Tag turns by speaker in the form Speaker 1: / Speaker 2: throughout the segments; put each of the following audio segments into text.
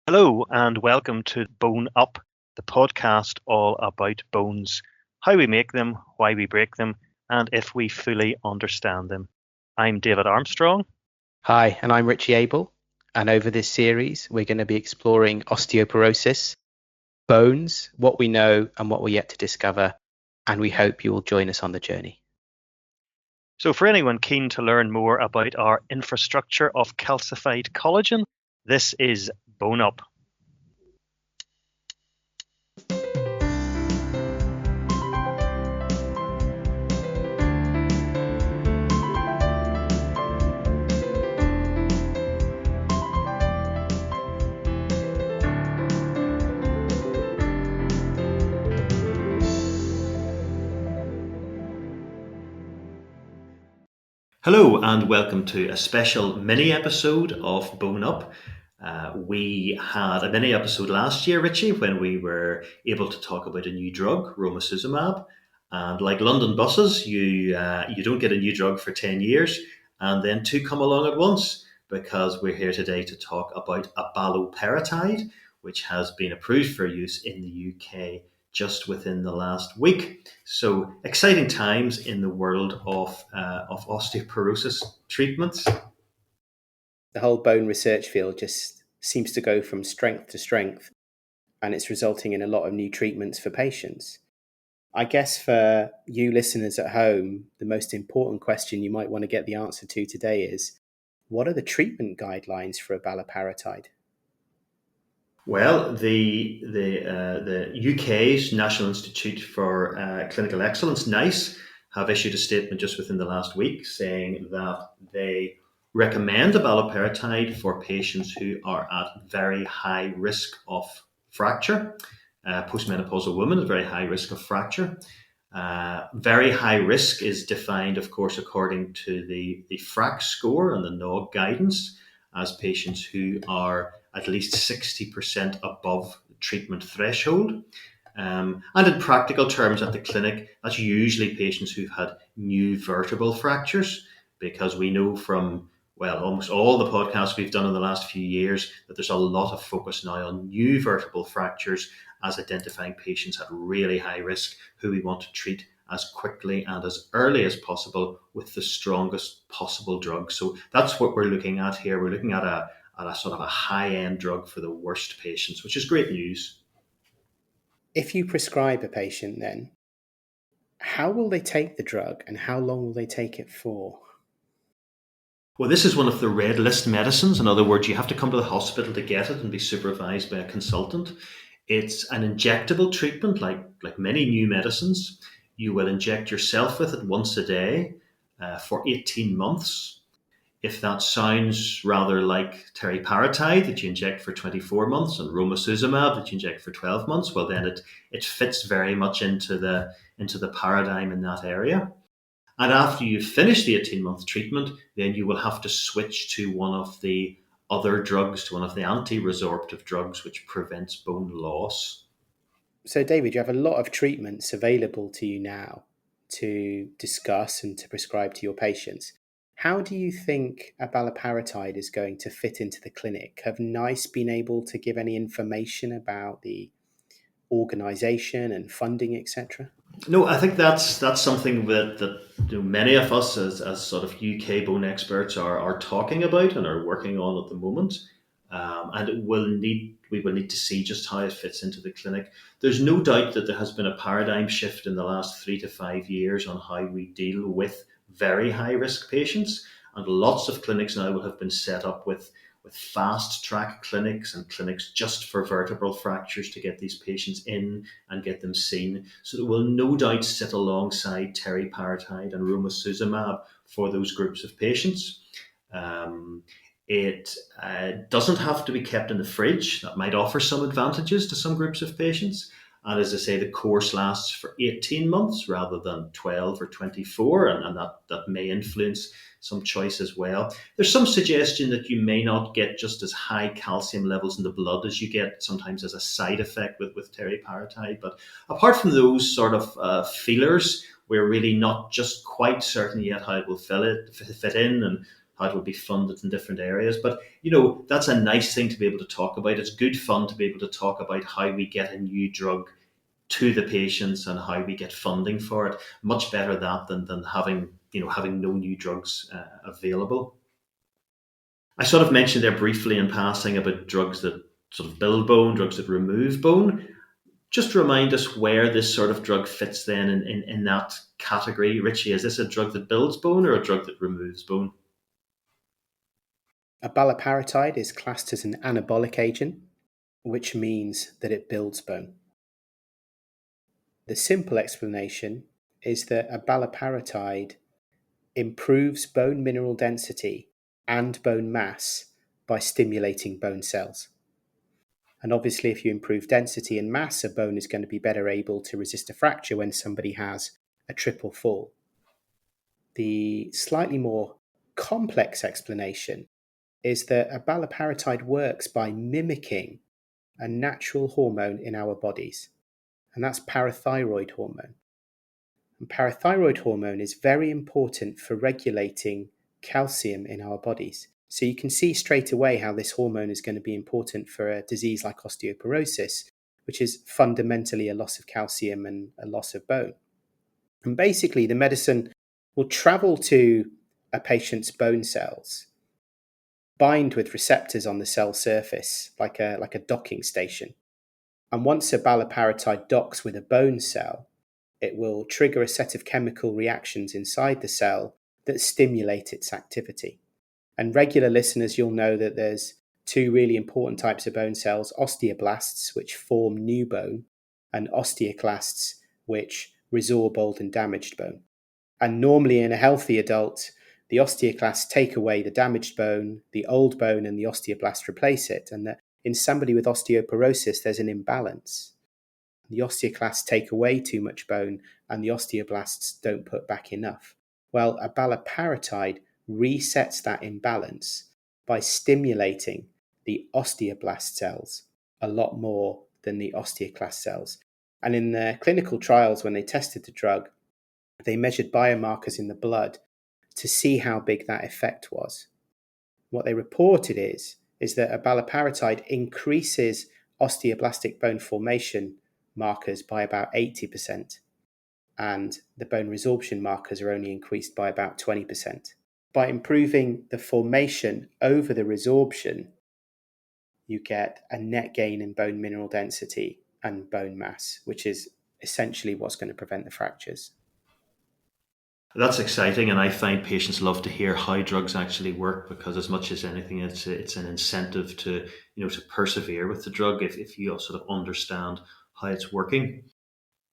Speaker 1: Hello and welcome to Bone Up, the podcast all about bones, how we make them, why we break them, and if we fully understand them. I'm David Armstrong.
Speaker 2: Hi, and I'm Richie Abel. And over this series, we're going to be exploring osteoporosis, bones, what we know and what we're yet to discover. And we hope you will join us on the journey.
Speaker 1: So, for anyone keen to learn more about our infrastructure of calcified collagen, this is Bone Up. Hello and welcome to a special mini episode of Bone Up. We had a mini episode last year, Richie, when we were able to talk about a new drug, romosozumab. And like London buses, you don't get a new drug for 10 years and then two come along at once, because we're here today to talk about Abaloparatide, which has been approved for use in the UK just within the last week. So exciting times in the world of osteoporosis treatments.
Speaker 2: The whole bone research field just seems to go from strength to strength, and it's resulting in a lot of new treatments for patients. I guess for you listeners at home, the most important question you might want to get the answer to today is, what are the treatment guidelines for abaloparatide?
Speaker 1: Well, the UK's National Institute for Clinical Excellence, NICE, have issued a statement just within the last week saying that they recommend abaloparatide for patients who are at very high risk of fracture. Postmenopausal women at very high risk of fracture. Very high risk is defined, of course, according to the FRAC score and the NOG guidance, as patients who are at least 60% above the treatment threshold. And in practical terms at the clinic, that's usually patients who've had new vertebral fractures, because we know from, well, almost all the podcasts we've done in the last few years that there's a lot of focus now on new vertebral fractures as identifying patients at really high risk who we want to treat as quickly and as early as possible with the strongest possible drug. So that's what we're looking at here. We're looking at a sort of a high-end drug for the worst patients, which is great news.
Speaker 2: If you prescribe a patient then, how will they take the drug and how long will they take it for?
Speaker 1: Well, this is one of the red list medicines. In other words, you have to come to the hospital to get it and be supervised by a consultant. It's an injectable treatment, like many new medicines. You will inject yourself with it once a day for 18 months. If that sounds rather like teriparatide that you inject for 24 months and romosozumab that you inject for 12 months, well then it fits very much into the paradigm in that area. And after you finish the 18-month treatment, then you will have to switch to one of the other drugs, to one of the anti-resorptive drugs, which prevents bone loss.
Speaker 2: So, David, you have a lot of treatments available to you now to discuss and to prescribe to your patients. How do you think abaloparatide is going to fit into the clinic? Have NICE been able to give any information about the organisation and funding, etc.?
Speaker 1: No, I think that's something that many of us as sort of UK bone experts are talking about and are working on at the moment. And we will need to see just how it fits into the clinic. There's no doubt that there has been a paradigm shift in the last 3 to 5 years on how we deal with very high risk patients, and lots of clinics now will have been set up with fast track clinics and clinics just for vertebral fractures to get these patients in and get them seen. So that will no doubt sit alongside teriparatide and romosozumab for those groups of patients. It doesn't have to be kept in the fridge. That might offer some advantages to some groups of patients. And as I say, the course lasts for 18 months rather than 12 or 24, and that may influence some choice as well. There's some suggestion that you may not get just as high calcium levels in the blood as you get sometimes as a side effect with teriparatide. But apart from those sort of feelers, we're really not just quite certain yet how it will fit in, and how it will be funded in different areas. But, that's a nice thing to be able to talk about. It's good fun to be able to talk about how we get a new drug to the patients and how we get funding for it. Much better that than having no new drugs available. I sort of mentioned there briefly in passing about drugs that sort of build bone, drugs that remove bone. Just remind us where this sort of drug fits then in that category. Richie, is this a drug that builds bone or a drug that removes bone?
Speaker 2: Abaloparatide is classed as an anabolic agent, which means that it builds bone. The simple explanation is that abaloparatide improves bone mineral density and bone mass by stimulating bone cells. And obviously, if you improve density and mass, a bone is going to be better able to resist a fracture when somebody has a triple fall. The slightly more complex explanation is that abaloparatide works by mimicking a natural hormone in our bodies, and that's parathyroid hormone. And parathyroid hormone is very important for regulating calcium in our bodies. So you can see straight away how this hormone is going to be important for a disease like osteoporosis, which is fundamentally a loss of calcium and a loss of bone. And basically, the medicine will travel to a patient's bone cells, bind with receptors on the cell surface, like a docking station. And once abaloparatide docks with a bone cell, it will trigger a set of chemical reactions inside the cell that stimulate its activity. And regular listeners, you'll know that there's two really important types of bone cells: osteoblasts, which form new bone, and osteoclasts, which resorb old and damaged bone. And normally in a healthy adult, the osteoclasts take away the damaged bone, the old bone and the osteoblasts replace it. And that in somebody with osteoporosis, there's an imbalance. The osteoclasts take away too much bone and the osteoblasts don't put back enough. Well, abaloparatide resets that imbalance by stimulating the osteoblast cells a lot more than the osteoclast cells. And in their clinical trials, when they tested the drug, they measured biomarkers in the blood to see how big that effect was. What they reported is that abaloparatide increases osteoblastic bone formation markers by about 80%, and the bone resorption markers are only increased by about 20%. By improving the formation over the resorption, you get a net gain in bone mineral density and bone mass, which is essentially what's going to prevent the fractures.
Speaker 1: That's exciting, and I find patients love to hear how drugs actually work, because as much as anything, it's an incentive to to persevere with the drug if you sort of understand how it's working.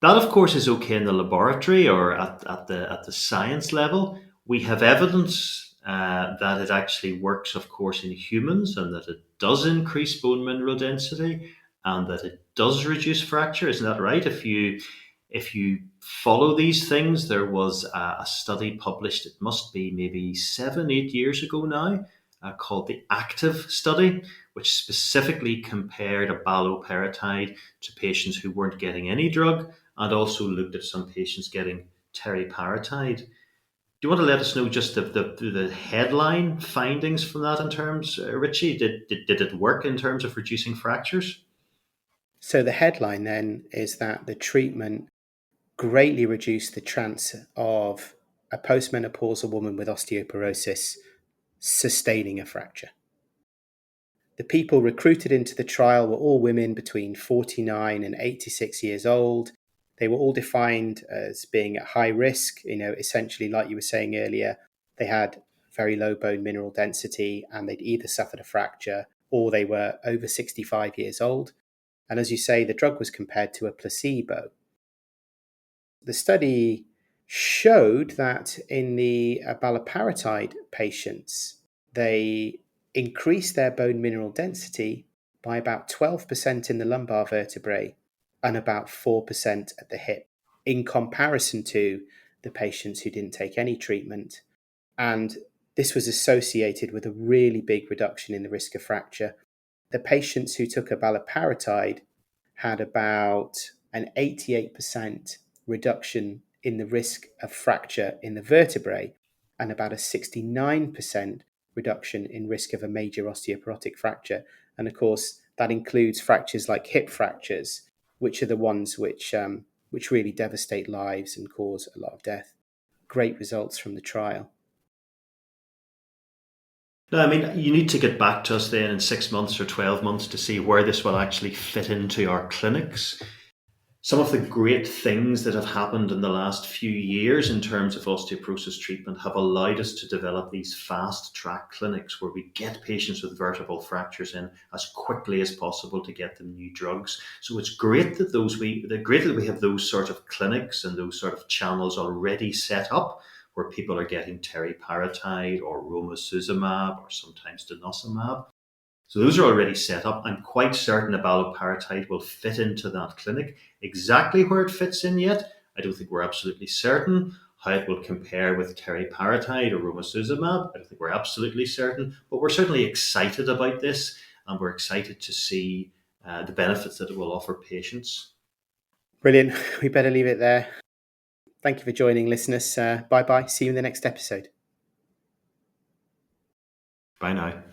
Speaker 1: That, of course, is okay in the laboratory or at the science level. We have evidence that it actually works, of course, in humans, and that it does increase bone mineral density, and that it does reduce fracture. Isn't that right? If you follow these things, there was a study published. It must be maybe 7, 8 years ago now, called the ACTIVE study, which specifically compared abaloparatide to patients who weren't getting any drug, and also looked at some patients getting teriparatide. Do you want to let us know just the headline findings from that in terms, Richie? Did it work in terms of reducing fractures?
Speaker 2: So the headline then is that the treatment greatly reduced the chance of a postmenopausal woman with osteoporosis sustaining a fracture. The people recruited into the trial were all women between 49 and 86 years old. They were all defined as being at high risk, essentially, like you were saying earlier, they had very low bone mineral density and they'd either suffered a fracture or they were over 65 years old. And as you say, the drug was compared to a placebo. The study showed that in the abaloparatide patients, they increased their bone mineral density by about 12% in the lumbar vertebrae and about 4% at the hip, in comparison to the patients who didn't take any treatment. And this was associated with a really big reduction in the risk of fracture. The patients who took abaloparatide had about an 88% reduction in the risk of fracture in the vertebrae and about a 69% reduction in risk of a major osteoporotic fracture. And of course, that includes fractures like hip fractures, which are the ones which really devastate lives and cause a lot of death. Great results from the trial.
Speaker 1: No, I mean, you need to get back to us then in 6 months or 12 months to see where this will actually fit into our clinics. Some of the great things that have happened in the last few years in terms of osteoporosis treatment have allowed us to develop these fast track clinics where we get patients with vertebral fractures in as quickly as possible to get them new drugs. So it's great that we have those sort of clinics and those sort of channels already set up where people are getting teriparatide or romosozumab or sometimes denosumab. So those are already set up. I'm quite certain abaloparatide will fit into that clinic. Exactly where it fits in yet, I don't think we're absolutely certain. How it will compare with teriparatide or romosozumab, I don't think we're absolutely certain. But we're certainly excited about this, and we're excited to see the benefits that it will offer patients.
Speaker 2: Brilliant. We better leave it there. Thank you for joining, listeners. Bye-bye. See you in the next episode.
Speaker 1: Bye now.